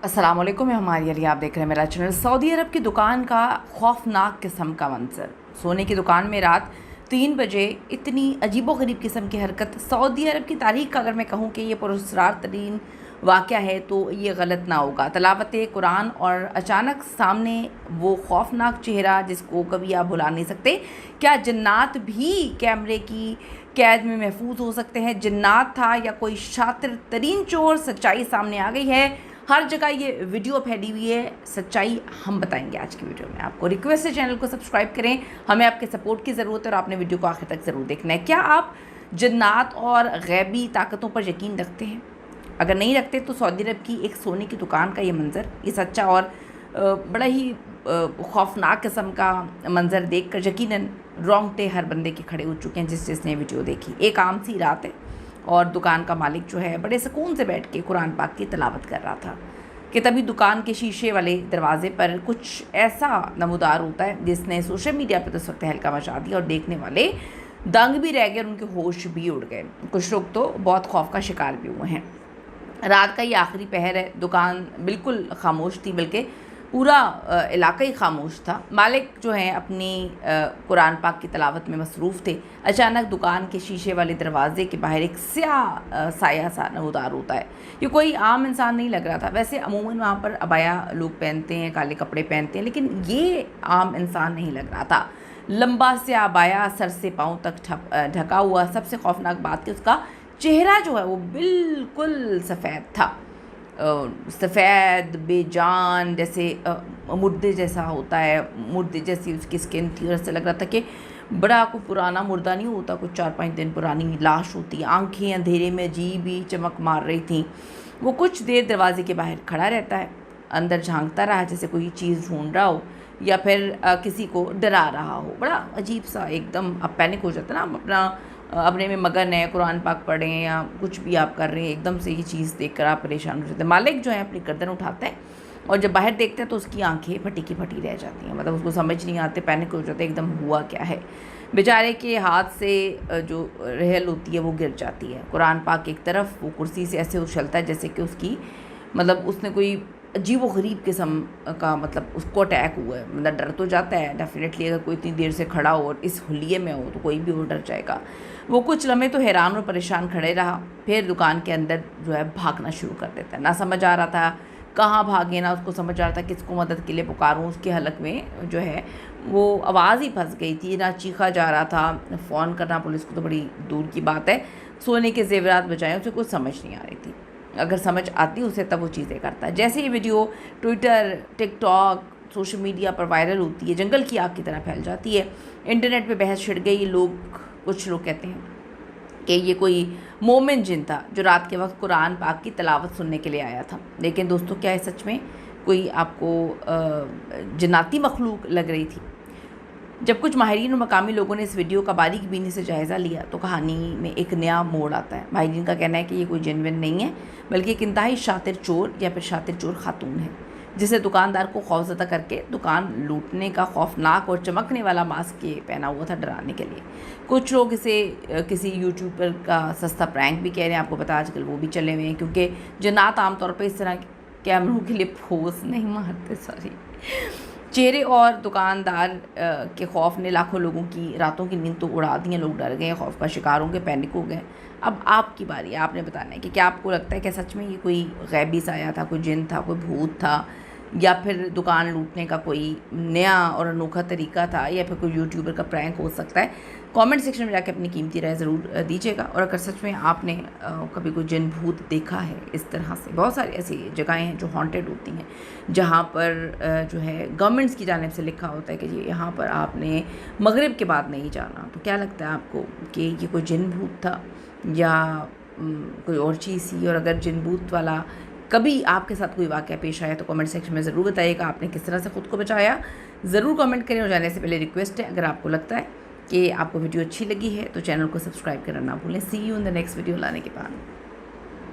السلام علیکم، میں ہماری علی، آپ دیکھ رہے ہیں میرا چینل۔ سعودی عرب کی دکان کا خوفناک قسم کا منظر۔ سونے کی دکان میں رات 3 بجے اتنی عجیب و غریب قسم کی حرکت۔ سعودی عرب کی تاریخ کا اگر میں کہوں کہ یہ پراسرار ترین واقعہ ہے تو یہ غلط نہ ہوگا۔ تلاوت قرآن اور اچانک سامنے وہ خوفناک چہرہ جس کو کبھی آپ بھلا نہیں سکتے۔ کیا جنات بھی کیمرے کی قید میں محفوظ ہو سکتے ہیں؟ جنات تھا یا کوئی شاطر ترین چور؟ سچائی سامنے آ گئی ہے، ہر جگہ یہ ویڈیو پھیلی ہوئی ہے۔ سچائی ہم بتائیں گے آج کی ویڈیو میں۔ آپ کو ریکویسٹ ہے چینل کو سبسکرائب کریں، ہمیں آپ کے سپورٹ کی ضرورت ہے اور آپ نے ویڈیو کو آخر تک ضرور دیکھنا ہے۔ کیا آپ جنات اور غیبی طاقتوں پر یقین رکھتے ہیں؟ اگر نہیں رکھتے تو سعودی عرب کی ایک سونے کی دکان کا یہ منظر، یہ سچا اور بڑا ہی خوفناک قسم کا منظر دیکھ کر یقیناً رونگٹے ہر بندے کے کھڑے ہو چکے ہیں جس نے ویڈیو دیکھی۔ ایک عام سی رات ہے اور دکان کا مالک جو ہے بڑے سکون سے بیٹھ کے قرآن پاک کی تلاوت کر رہا تھا کہ تبھی دکان کے شیشے والے دروازے پر کچھ ایسا نمودار ہوتا ہے جس نے سوشل میڈیا پہ تو اس وقت تہلکہ مچا دیا اور دیکھنے والے دنگ بھی رہ گئے اور ان کے ہوش بھی اڑ گئے۔ کچھ لوگ تو بہت خوف کا شکار بھی ہوئے ہیں۔ رات کا یہ آخری پہر ہے، دکان بالکل خاموش تھی، بلکہ پورا علاقہ ہی خاموش تھا۔ مالک جو ہیں اپنی قرآن پاک کی تلاوت میں مصروف تھے۔ اچانک دکان کے شیشے والے دروازے کے باہر ایک سیاہ سایہ سا نمودار ہوتا ہے۔ یہ کوئی عام انسان نہیں لگ رہا تھا۔ ویسے عموماً وہاں پر عبایا لوگ پہنتے ہیں، کالے کپڑے پہنتے ہیں، لیکن یہ عام انسان نہیں لگ رہا تھا۔ لمبا سیاہ عبایا سر سے پاؤں تک ڈھکا ہوا۔ سب سے خوفناک بات کہ اس کا چہرہ جو ہے وہ بالکل سفید تھا، سفید بے جان، جیسے مردے جیسا ہوتا ہے، مردے جیسی اس کی سکن تھی، اور اس سے لگ رہا تھا کہ بڑا کوئی پرانا مردہ نہیں ہوتا، کچھ 4-5 دن پرانی لاش ہوتی۔ آنکھیں اندھیرے میں عجیب ہی چمک مار رہی تھیں۔ وہ کچھ دیر دروازے کے باہر کھڑا رہتا ہے، اندر جھانکتا رہا جیسے کوئی چیز ڈھونڈ رہا ہو یا پھر کسی کو ڈرا رہا ہو۔ بڑا عجیب سا، ایک دم اب پینک ہو جاتا ہے نا، اپنے میں مگن ہے، قرآن پاک پڑھیں یا کچھ بھی آپ کر رہے ہیں، ایک دم سے یہ چیز دیکھ کر آپ پریشان ہو جاتے ہیں۔ مالک جو ہے اپنی گردن اٹھاتا ہے اور جب باہر دیکھتے ہیں تو اس کی آنکھیں پھٹی کی پھٹی رہ جاتی ہیں، مطلب اس کو سمجھ نہیں آتے، پینک ہو جاتے، ایک دم ہوا کیا ہے۔ بیچارے کے ہاتھ سے جو رحل ہوتی ہے وہ گر جاتی ہے۔ قرآن پاک ایک طرف، وہ کرسی سے ایسے اچھلتا ہے جیسے کہ اس کی اس نے کوئی عجیب و غریب قسم کا اس کو اٹیک ہوا ہے۔ ڈر تو جاتا ہے ڈیفینیٹلی، اگر کوئی اتنی دیر سے کھڑا ہو اور اس حلیے میں ہو تو کوئی بھی وہ ڈر جائے گا۔ وہ کچھ لمحے تو حیران اور پریشان کھڑے رہا، پھر دکان کے اندر جو ہے بھاگنا شروع کر دیتا ہے۔ نہ سمجھ آ رہا تھا کہاں بھاگے، نہ اس کو سمجھ آ رہا تھا کس کو مدد کے لیے پکاروں۔ اس کے حلق میں جو ہے وہ آواز ہی پھنس گئی تھی، نہ چیخا جا رہا تھا، فون کرنا پولیس کو تو بڑی دور کی بات ہے، سونے کے زیورات بچائیں، اسے کچھ سمجھ نہیں آ رہی تھی۔ اگر سمجھ آتی اسے تب وہ چیزیں کرتا ہے۔ جیسے یہ ویڈیو ٹویٹر، ٹک ٹاک، سوشل میڈیا پر وائرل ہوتی ہے، جنگل کی آگ کی طرح پھیل جاتی ہے۔ انٹرنیٹ پہ بحث چھڑ گئی۔ کچھ لوگ کہتے ہیں کہ یہ کوئی مومن جن تھا جو رات کے وقت قرآن پاک کی تلاوت سننے کے لیے آیا تھا۔ لیکن دوستو، کیا ہے سچ میں کوئی آپ کو جناتی مخلوق لگ رہی تھی؟ جب کچھ ماہرین اور مقامی لوگوں نے اس ویڈیو کا باریک بینی سے جائزہ لیا تو کہانی میں ایک نیا موڑ آتا ہے۔ ماہرین کا کہنا ہے کہ یہ کوئی جن ون نہیں ہے، بلکہ ایک انتہائی شاطر چور یا پھر شاطر چور خاتون ہے، جسے دکاندار کو خوفزدہ کر کے دکان لوٹنے کا خوفناک اور چمکنے والا ماسک پہنا ہوا تھا ڈرانے کے لیے۔ کچھ لوگ اسے کسی یوٹیوبر کا سستا پرینک بھی کہہ رہے ہیں۔ آپ کو پتا آج کل وہ بھی چلے ہوئے ہیں، کیونکہ جنات عام طور پہ اس طرح کیمروں کے لیے پھوس نہیں مارتے، چہرے اور دکاندار کے خوف نے لاکھوں لوگوں کی راتوں کی نیند تو اڑا دی ہیں۔ لوگ ڈر گئے، خوف کا شکار ہو گئے، پینک ہو گئے۔ اب آپ کی باری ہے، آپ نے بتانا ہے کہ کیا آپ کو لگتا ہے کہ سچ میں یہ کوئی غیبی سایہ تھا، کوئی جن تھا، کوئی بھوت تھا، یا پھر دکان لوٹنے کا کوئی نیا اور انوکھا طریقہ تھا، یا پھر کوئی یوٹیوبر کا پرینک ہو سکتا ہے؟ کامنٹ سیکشن میں جا کے اپنی قیمتی رائے ضرور دیجیے گا۔ اور اگر سچ میں آپ نے کبھی کوئی جن بھوت دیکھا ہے اس طرح سے، بہت ساری ایسی جگہیں ہیں جو ہانٹیڈ ہوتی ہیں، جہاں پر جو ہے گورنمنٹس کی جانب سے لکھا ہوتا ہے کہ یہاں پر آپ نے مغرب کے بعد نہیں جانا، تو کیا لگتا ہے آپ کو کہ یہ کوئی جن بھوت تھا یا کوئی اور چیز تھی؟ اور اگر جن بھوت والا کبھی آپ کے ساتھ کوئی واقعہ پیش آیا تو کامنٹ سیکشن میں ضرور بتائیے گا، آپ نے کس طرح سے خود کو بچایا، ضرور کامنٹ کریں۔ اور جانے سے پہلے ریکویسٹ ہے، اگر آپ کو لگتا ہے کہ آپ کو ویڈیو اچھی لگی ہے تو چینل کو سبسکرائب کرنا نہ بھولیں۔ See you in the next video لانے کے بعد۔